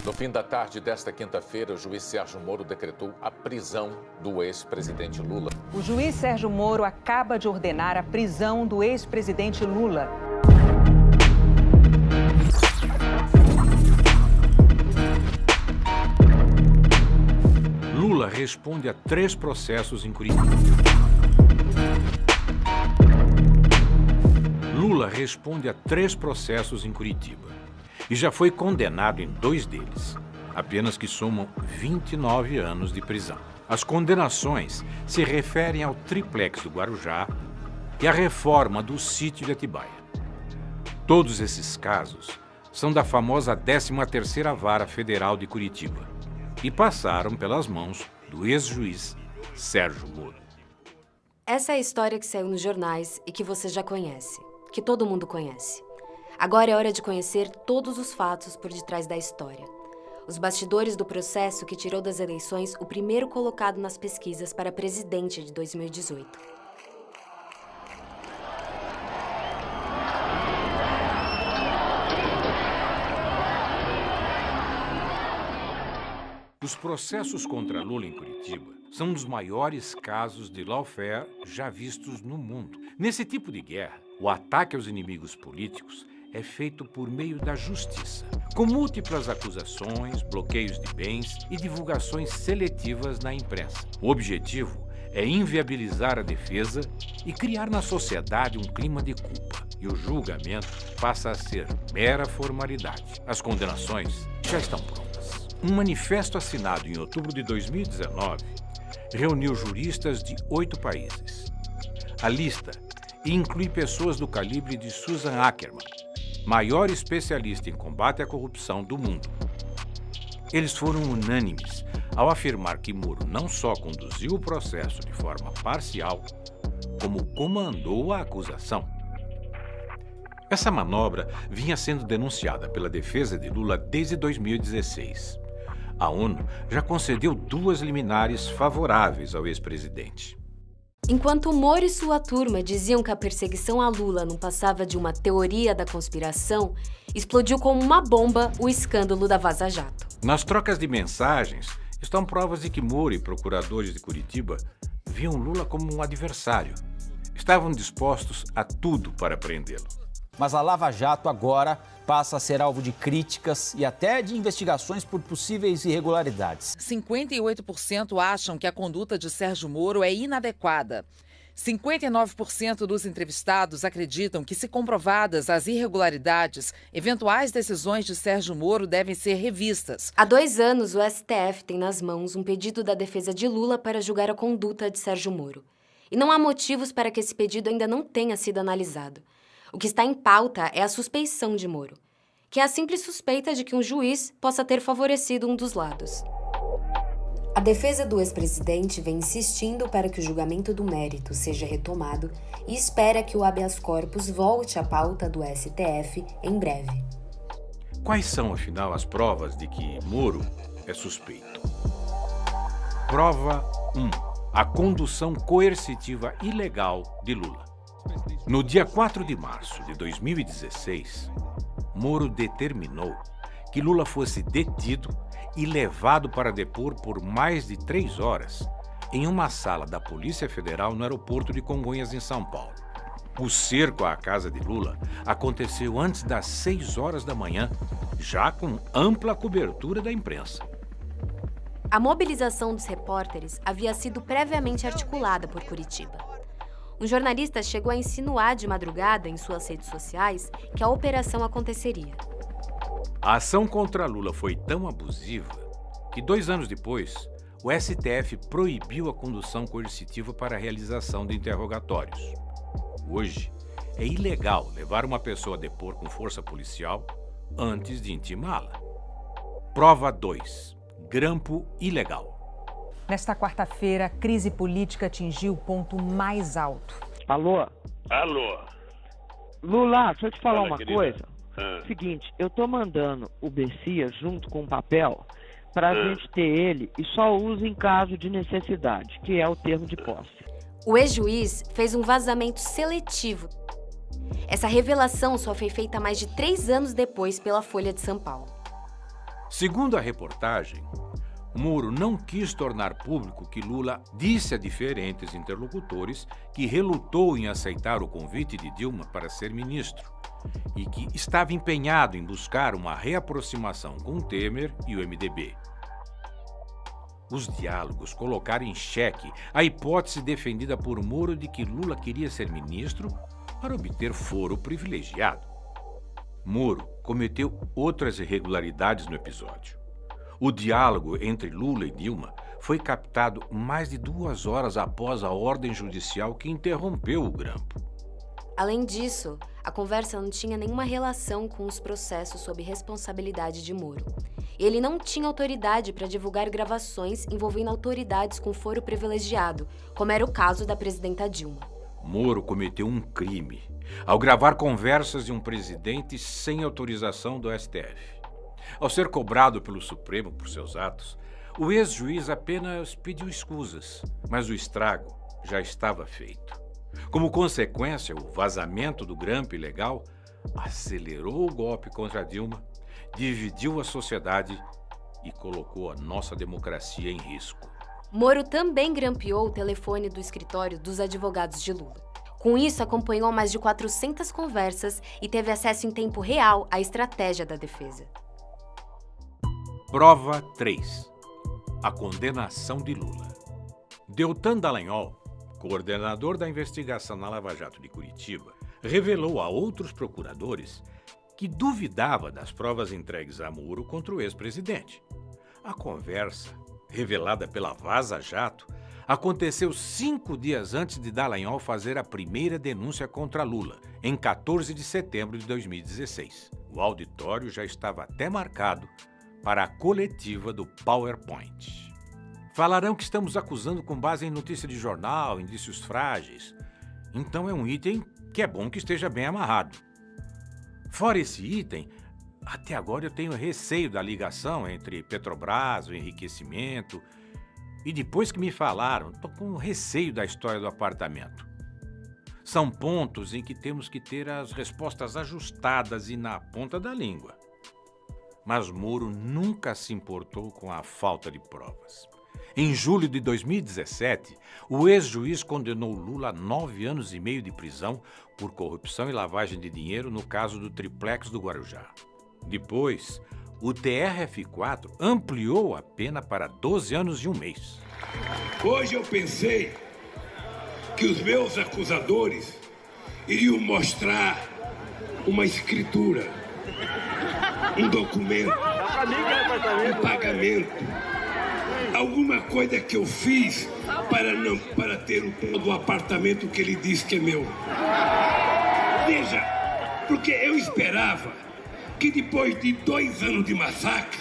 No fim da tarde desta quinta-feira, o juiz Sérgio Moro decretou a prisão do ex-presidente Lula. O juiz Sérgio Moro acaba de ordenar a prisão do ex-presidente Lula. Lula responde a 3 processos em Curitiba. Lula responde a 3 processos em Curitiba e já foi condenado em 2 deles, apenas que somam 29 anos de prisão. As condenações se referem ao triplex do Guarujá e à reforma do sítio de Atibaia. Todos esses casos são da famosa 13ª Vara Federal de Curitiba e passaram pelas mãos do ex-juiz Sérgio Moro. Essa é a história que saiu nos jornais e que você já conhece, que todo mundo conhece. Agora é hora de conhecer todos os fatos por detrás da história. Os bastidores do processo que tirou das eleições o primeiro colocado nas pesquisas para presidente de 2018. Os processos contra Lula em Curitiba são um dos maiores casos de lawfare já vistos no mundo. Nesse tipo de guerra, o ataque aos inimigos políticos é feito por meio da justiça, com múltiplas acusações, bloqueios de bens e divulgações seletivas na imprensa. O objetivo é inviabilizar a defesa e criar na sociedade um clima de culpa. E o julgamento passa a ser mera formalidade. As condenações já estão prontas. Um manifesto assinado em outubro de 2019 reuniu juristas de 8 países. A lista inclui pessoas do calibre de Susan Ackerman, maior especialista em combate à corrupção do mundo. Eles foram unânimes ao afirmar que Moro não só conduziu o processo de forma parcial, como comandou a acusação. Essa manobra vinha sendo denunciada pela defesa de Lula desde 2016. A ONU já concedeu 2 liminares favoráveis ao ex-presidente. Enquanto Moro e sua turma diziam que a perseguição a Lula não passava de uma teoria da conspiração, explodiu como uma bomba o escândalo da Vaza Jato. Nas trocas de mensagens, estão provas de que Moro e procuradores de Curitiba viam Lula como um adversário. Estavam dispostos a tudo para prendê-lo. Mas a Lava Jato agora passa a ser alvo de críticas e até de investigações por possíveis irregularidades. 58% acham que a conduta de Sérgio Moro é inadequada. 59% dos entrevistados acreditam que, se comprovadas as irregularidades, eventuais decisões de Sérgio Moro devem ser revistas. Há 2 anos, o STF tem nas mãos um pedido da defesa de Lula para julgar a conduta de Sérgio Moro. E não há motivos para que esse pedido ainda não tenha sido analisado. O que está em pauta é a suspeição de Moro, que é a simples suspeita de que um juiz possa ter favorecido um dos lados. A defesa do ex-presidente vem insistindo para que o julgamento do mérito seja retomado e espera que o habeas corpus volte à pauta do STF em breve. Quais são, afinal, as provas de que Moro é suspeito? Prova 1. A condução coercitiva ilegal de Lula. No dia 4 de março de 2016, Moro determinou que Lula fosse detido e levado para depor por mais de 3 horas em uma sala da Polícia Federal no aeroporto de Congonhas, em São Paulo. O cerco à casa de Lula aconteceu antes das 6 horas da manhã, já com ampla cobertura da imprensa. A mobilização dos repórteres havia sido previamente articulada por Curitiba. Um jornalista chegou a insinuar de madrugada em suas redes sociais que a operação aconteceria. A ação contra Lula foi tão abusiva que 2 anos depois, o STF proibiu a condução coercitiva para a realização de interrogatórios. Hoje, é ilegal levar uma pessoa a depor com força policial antes de intimá-la. Prova 2. Grampo ilegal. Nesta quarta-feira, a crise política atingiu o ponto mais alto. Alô? Alô? Lula, deixa eu te falar Fala, uma querida. coisa. Ah. Seguinte, eu tô mandando o Bessias junto com o papel pra gente ter ele e só usa em caso de necessidade, que é o termo de posse. O ex-juiz fez um vazamento seletivo. Essa revelação só foi feita mais de 3 anos depois pela Folha de São Paulo. Segundo a reportagem, Moro não quis tornar público que Lula disse a diferentes interlocutores que relutou em aceitar o convite de Dilma para ser ministro e que estava empenhado em buscar uma reaproximação com Temer e o MDB. Os diálogos colocaram em xeque a hipótese defendida por Moro de que Lula queria ser ministro para obter foro privilegiado. Moro cometeu outras irregularidades no episódio. O diálogo entre Lula e Dilma foi captado mais de 2 horas após a ordem judicial que interrompeu o grampo. Além disso, a conversa não tinha nenhuma relação com os processos sob responsabilidade de Moro. Ele não tinha autoridade para divulgar gravações envolvendo autoridades com foro privilegiado, como era o caso da presidenta Dilma. Moro cometeu um crime ao gravar conversas de um presidente sem autorização do STF. Ao ser cobrado pelo Supremo por seus atos, o ex-juiz apenas pediu escusas, mas o estrago já estava feito. Como consequência, o vazamento do grampo ilegal acelerou o golpe contra Dilma, dividiu a sociedade e colocou a nossa democracia em risco. Moro também grampeou o telefone do escritório dos advogados de Lula. Com isso, acompanhou mais de 400 conversas e teve acesso em tempo real à estratégia da defesa. Prova 3. A condenação de Lula. Deltan Dallagnol, coordenador da investigação na Lava Jato de Curitiba, revelou a outros procuradores que duvidava das provas entregues a Moro contra o ex-presidente. A conversa, revelada pela Vaza Jato, aconteceu 5 dias antes de Dallagnol fazer a primeira denúncia contra Lula, em 14 de setembro de 2016. O auditório já estava até marcado para a coletiva do PowerPoint. Falarão que estamos acusando com base em notícia de jornal, indícios frágeis. Então é um item que é bom que esteja bem amarrado. Fora esse item, até agora eu tenho receio da ligação entre Petrobras, o enriquecimento, e depois que me falaram, estou com receio da história do apartamento. São pontos em que temos que ter as respostas ajustadas e na ponta da língua. Mas Moro nunca se importou com a falta de provas. Em julho de 2017, o ex-juiz condenou Lula a 9 anos e meio de prisão por corrupção e lavagem de dinheiro no caso do triplex do Guarujá. Depois, o TRF4 ampliou a pena para 12 anos e 1 mês. Hoje eu pensei que os meus acusadores iriam mostrar uma escritura, um documento, um pagamento, alguma coisa que eu fiz para ter o apartamento que ele disse que é meu. Veja, porque eu esperava que depois de 2 anos de massacre,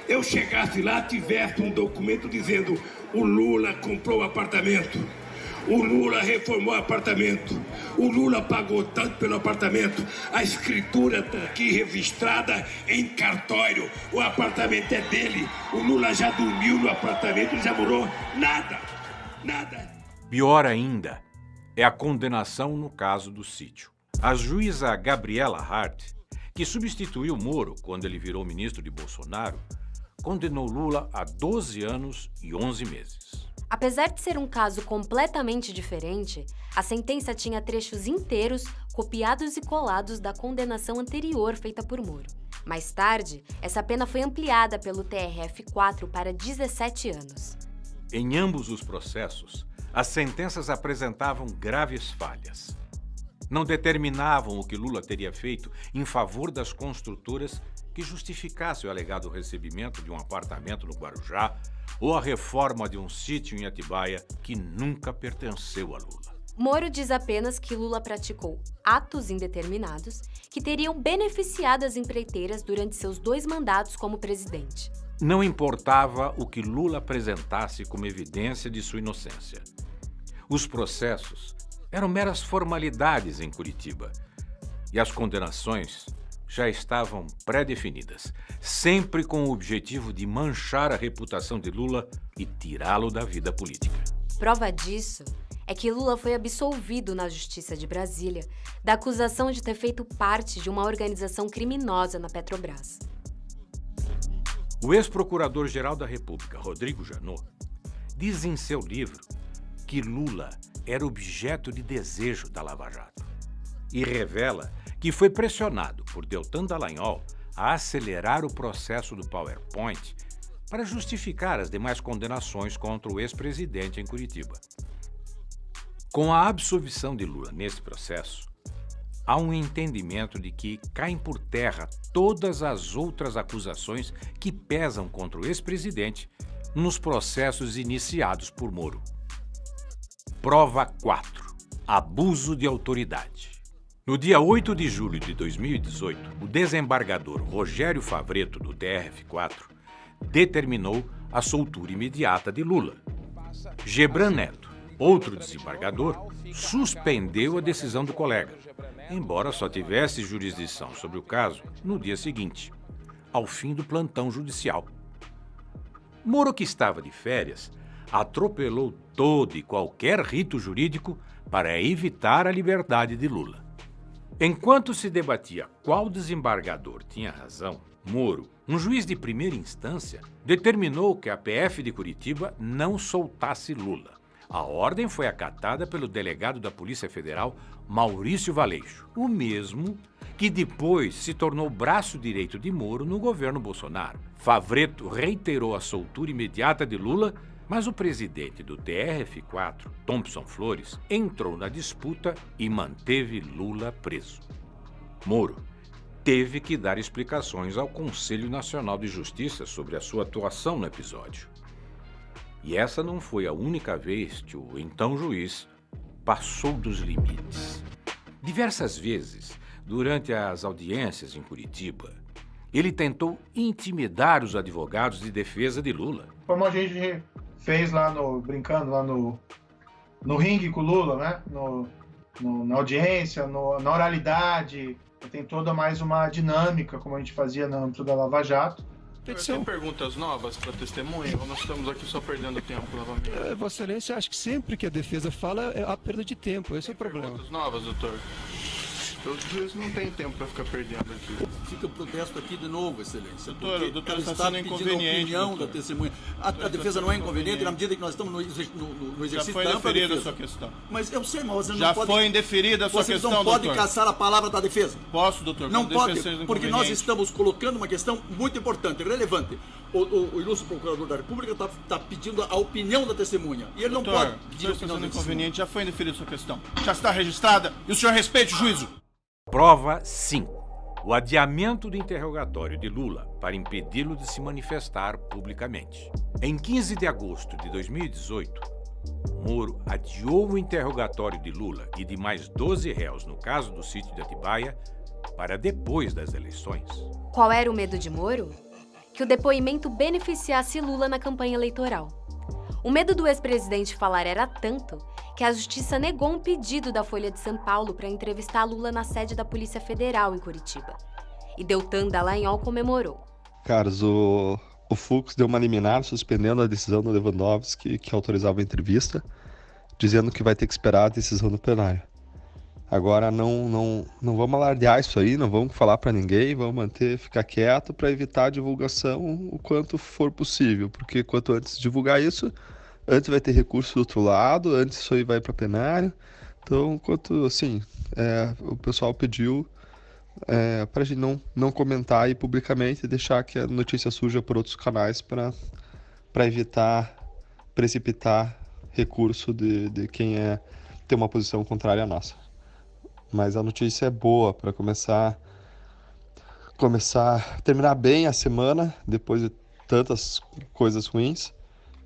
eu chegasse lá e tivesse um documento dizendo: o Lula comprou o apartamento, o Lula reformou o apartamento, o Lula pagou tanto pelo apartamento, a escritura está aqui registrada em cartório, o apartamento é dele, o Lula já dormiu no apartamento, já morou, nada. Pior ainda é a condenação no caso do sítio. A juíza Gabriela Hart, que substituiu Moro quando ele virou ministro de Bolsonaro, condenou Lula a 12 anos e 11 meses. Apesar de ser um caso completamente diferente, a sentença tinha trechos inteiros copiados e colados da condenação anterior feita por Moro. Mais tarde, essa pena foi ampliada pelo TRF4 para 17 anos. Em ambos os processos, as sentenças apresentavam graves falhas. Não determinavam o que Lula teria feito em favor das construtoras que justificasse o alegado recebimento de um apartamento no Guarujá ou a reforma de um sítio em Atibaia que nunca pertenceu a Lula. Moro diz apenas que Lula praticou atos indeterminados que teriam beneficiado as empreiteiras durante seus 2 mandatos como presidente. Não importava o que Lula apresentasse como evidência de sua inocência. Os processos eram meras formalidades em Curitiba e as condenações já estavam pré-definidas, sempre com o objetivo de manchar a reputação de Lula e tirá-lo da vida política. Prova disso é que Lula foi absolvido na Justiça de Brasília da acusação de ter feito parte de uma organização criminosa na Petrobras. O ex-procurador-geral da República, Rodrigo Janot, diz em seu livro que Lula era objeto de desejo da Lava Jato e revela que foi pressionado por Deltan Dallagnol a acelerar o processo do PowerPoint para justificar as demais condenações contra o ex-presidente em Curitiba. Com a absolvição de Lula nesse processo, há um entendimento de que caem por terra todas as outras acusações que pesam contra o ex-presidente nos processos iniciados por Moro. Prova 4. Abuso de autoridade. No dia 8 de julho de 2018, o desembargador Rogério Favretto, do TRF4, determinou a soltura imediata de Lula. Gebran Neto, outro desembargador, suspendeu a decisão do colega, embora só tivesse jurisdição sobre o caso no dia seguinte, ao fim do plantão judicial. Moro, que estava de férias, atropelou todo e qualquer rito jurídico para evitar a liberdade de Lula. Enquanto se debatia qual desembargador tinha razão, Moro, um juiz de primeira instância, determinou que a PF de Curitiba não soltasse Lula. A ordem foi acatada pelo delegado da Polícia Federal, Maurício Valeixo, o mesmo que depois se tornou braço direito de Moro no governo Bolsonaro. Favretto reiterou a soltura imediata de Lula, mas o presidente do TRF4, Thompson Flores, entrou na disputa e manteve Lula preso. Moro teve que dar explicações ao Conselho Nacional de Justiça sobre a sua atuação no episódio. E essa não foi a única vez que o então juiz passou dos limites. Diversas vezes, durante as audiências em Curitiba, ele tentou intimidar os advogados de defesa de Lula. Como a gente fez lá brincando lá no ringue com o Lula, né? Na audiência, na oralidade, tem toda mais uma dinâmica, como a gente fazia no âmbito da Lava Jato. Tem perguntas novas para testemunha ou nós estamos aqui só perdendo tempo novamente? Vossa Excelência, acho que sempre que a defesa fala é a perda de tempo, esse é o problema. Perguntas novas, doutor? Os juízes não tem tempo para ficar perdendo aqui. Fica o protesto aqui de novo, Excelência. Doutor está sendo inconveniente. A opinião da testemunha. A defesa não é inconveniente na medida que nós estamos no exercício da ampla defesa. Já foi indeferida a sua questão. Mas eu sei, mas você não já pode... Já foi indeferida a sua questão, doutor. Você não pode caçar a palavra da defesa. Posso, doutor? Não pode, porque nós estamos colocando uma questão muito importante, relevante. O ilustre procurador da República está pedindo a opinião da testemunha. E ele doutor, não pode pedir a opinião da inconveniente. Já foi indeferida a sua questão. Já está registrada e o senhor respeite o juízo. Prova 5. O adiamento do interrogatório de Lula para impedi-lo de se manifestar publicamente. Em 15 de agosto de 2018, Moro adiou o interrogatório de Lula e de mais 12 réus no caso do sítio de Atibaia para depois das eleições. Qual era o medo de Moro? Que o depoimento beneficiasse Lula na campanha eleitoral. O medo do ex-presidente falar era tanto que a Justiça negou um pedido da Folha de São Paulo para entrevistar Lula na sede da Polícia Federal em Curitiba. E Deltan Dallagnol comemorou. Carlos, o Fux deu uma liminar suspendendo a decisão do Lewandowski que autorizava a entrevista, dizendo que vai ter que esperar a decisão do plenário. Agora não vamos alardear isso aí, não vamos falar para ninguém, vamos ficar quieto para evitar a divulgação o quanto for possível, porque quanto antes divulgar isso, antes vai ter recurso do outro lado, antes isso aí vai para plenário. Então, o pessoal pediu para a gente não comentar aí publicamente e deixar que a notícia surja por outros canais para evitar precipitar recurso de quem tem uma posição contrária à nossa. Mas a notícia é boa para terminar bem a semana, depois de tantas coisas ruins,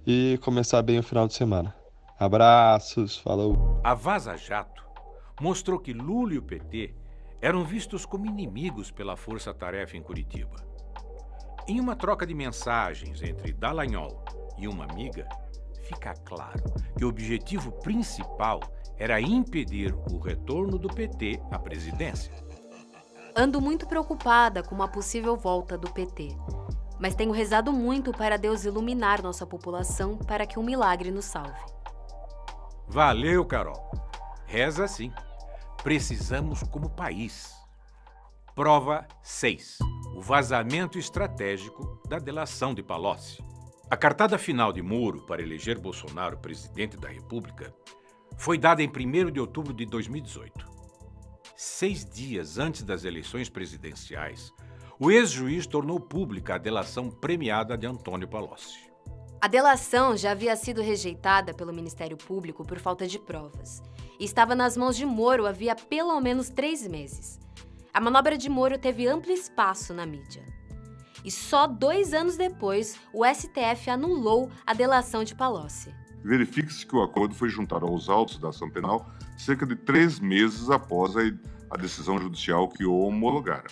e começar bem o final de semana. Abraços, falou. A Vaza Jato mostrou que Lula e o PT eram vistos como inimigos pela força-tarefa em Curitiba. Em uma troca de mensagens entre Dallagnol e uma amiga, fica claro que o objetivo principal era impedir o retorno do PT à presidência. Ando muito preocupada com uma possível volta do PT, mas tenho rezado muito para Deus iluminar nossa população para que um milagre nos salve. Valeu, Carol. Reza sim. Precisamos como país. Prova 6. o vazamento estratégico da delação de Palocci. A cartada final de Moro para eleger Bolsonaro presidente da República foi dada em 1º de outubro de 2018. 6 dias antes das eleições presidenciais, o ex-juiz tornou pública a delação premiada de Antônio Palocci. A delação já havia sido rejeitada pelo Ministério Público por falta de provas e estava nas mãos de Moro havia pelo menos 3 meses. A manobra de Moro teve amplo espaço na mídia. E só 2 anos depois, o STF anulou a delação de Palocci. Verifique-se que o acordo foi juntado aos autos da ação penal cerca de 3 meses após a decisão judicial que o homologara.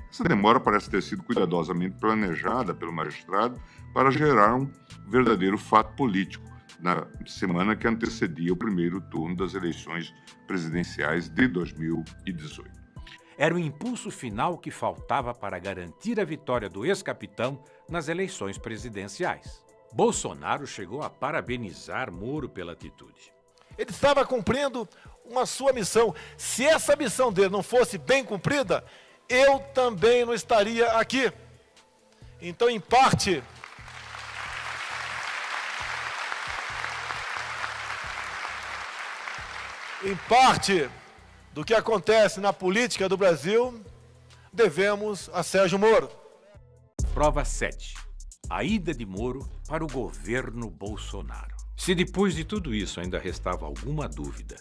Essa demora parece ter sido cuidadosamente planejada pelo magistrado para gerar um verdadeiro fato político na semana que antecedia o primeiro turno das eleições presidenciais de 2018. Era o impulso final que faltava para garantir a vitória do ex-capitão nas eleições presidenciais. Bolsonaro chegou a parabenizar Moro pela atitude. Ele estava cumprindo uma sua missão. Se essa missão dele não fosse bem cumprida, eu também não estaria aqui. Então, em parte, do que acontece na política do Brasil, devemos a Sérgio Moro. Prova 7. A ida de Moro para o governo Bolsonaro. Se depois de tudo isso ainda restava alguma dúvida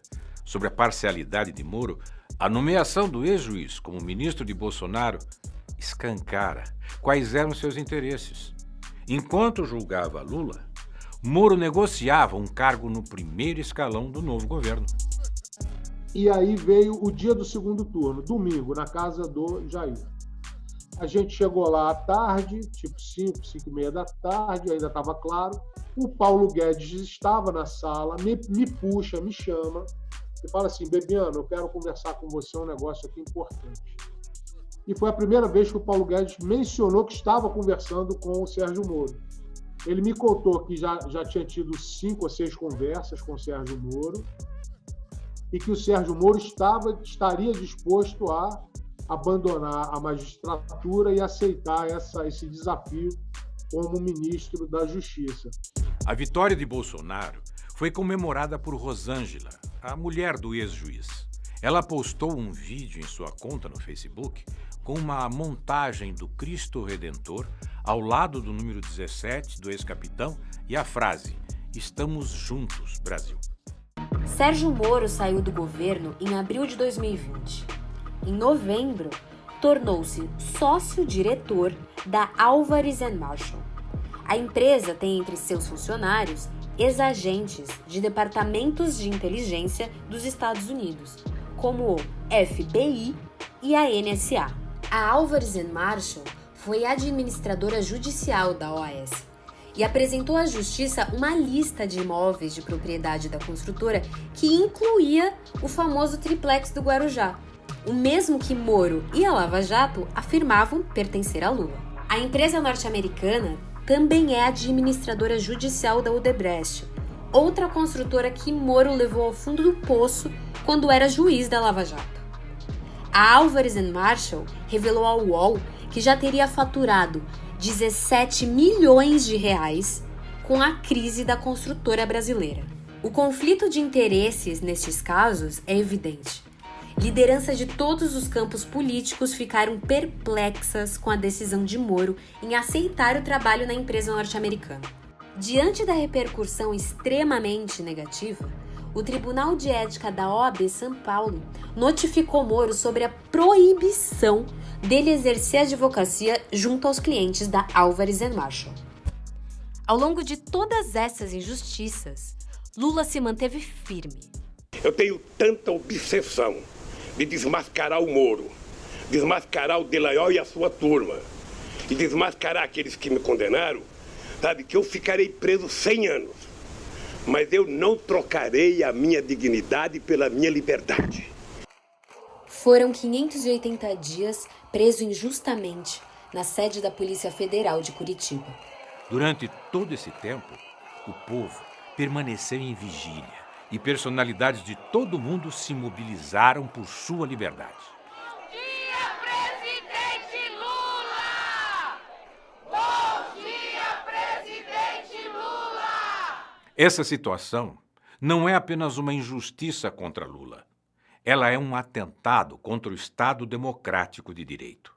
sobre a parcialidade de Moro, a nomeação do ex-juiz como ministro de Bolsonaro escancara quais eram seus interesses. Enquanto julgava Lula, Moro negociava um cargo no primeiro escalão do novo governo. E aí veio o dia do segundo turno, domingo, na casa do Jair. A gente chegou lá à tarde, tipo 5, 5 e meia da tarde, ainda estava claro. O Paulo Guedes estava na sala, me puxa, me chama e fala assim: Bebiano, eu quero conversar com você um negócio aqui importante. E foi a primeira vez que o Paulo Guedes mencionou que estava conversando com o Sérgio Moro. Ele me contou que já tinha tido 5 ou 6 conversas com o Sérgio Moro e que o Sérgio Moro estaria disposto a abandonar a magistratura e aceitar esse desafio como ministro da Justiça. A vitória de Bolsonaro foi comemorada por Rosângela, a mulher do ex-juiz. Ela postou um vídeo em sua conta no Facebook com uma montagem do Cristo Redentor ao lado do número 17 do ex-capitão e a frase: "Estamos juntos, Brasil". Sérgio Moro saiu do governo em abril de 2020. Em novembro, tornou-se sócio-diretor da Álvares & Marshall. A empresa tem entre seus funcionários ex-agentes de departamentos de inteligência dos Estados Unidos, como o FBI e a NSA. A Álvares & Marshall foi administradora judicial da OAS e apresentou à Justiça uma lista de imóveis de propriedade da construtora que incluía o famoso triplex do Guarujá, o mesmo que Moro e a Lava Jato afirmavam pertencer a Lula. A empresa norte-americana também é administradora judicial da Odebrecht, outra construtora que Moro levou ao fundo do poço quando era juiz da Lava Jato. A Álvares & Marshall revelou ao UOL que já teria faturado 17 milhões de reais com a crise da construtora brasileira. O conflito de interesses nestes casos é evidente. Lideranças de todos os campos políticos ficaram perplexas com a decisão de Moro em aceitar o trabalho na empresa norte-americana. Diante da repercussão extremamente negativa, o Tribunal de Ética da OAB São Paulo notificou Moro sobre a proibição dele exercer a advocacia junto aos clientes da Álvares & Marshall. Ao longo de todas essas injustiças, Lula se manteve firme. Eu tenho tanta obsessão de desmascarar o Moro, desmascarar o Delayol e a sua turma, e desmascarar aqueles que me condenaram, sabe, que eu ficarei preso 100 anos. Mas eu não trocarei a minha dignidade pela minha liberdade. Foram 580 dias preso injustamente na sede da Polícia Federal de Curitiba. Durante todo esse tempo, o povo permaneceu em vigília e personalidades de todo o mundo se mobilizaram por sua liberdade. Bom dia, presidente Lula! Essa situação não é apenas uma injustiça contra Lula. Ela é um atentado contra o Estado democrático de direito.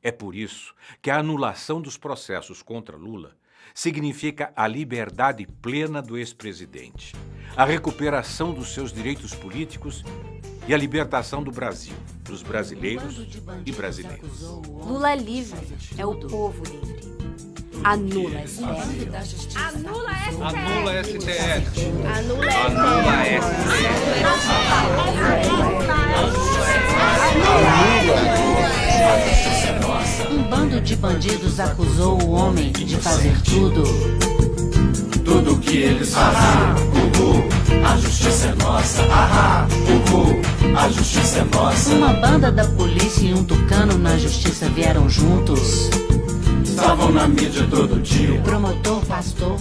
É por isso que a anulação dos processos contra Lula significa a liberdade plena do ex-presidente, a recuperação dos seus direitos políticos e a libertação do Brasil, dos brasileiros e brasileiras. Lula livre é o povo livre. Anula STF. Anula STF. Anula STF. Anula STF. Um bando de bandidos acusou o homem de fazer tudo. Tudo que eles fazem. A justiça é nossa. A justiça é nossa. Uma banda da polícia e um tucano na justiça vieram juntos. Estavam na mídia todo dia. Promotor, pastor,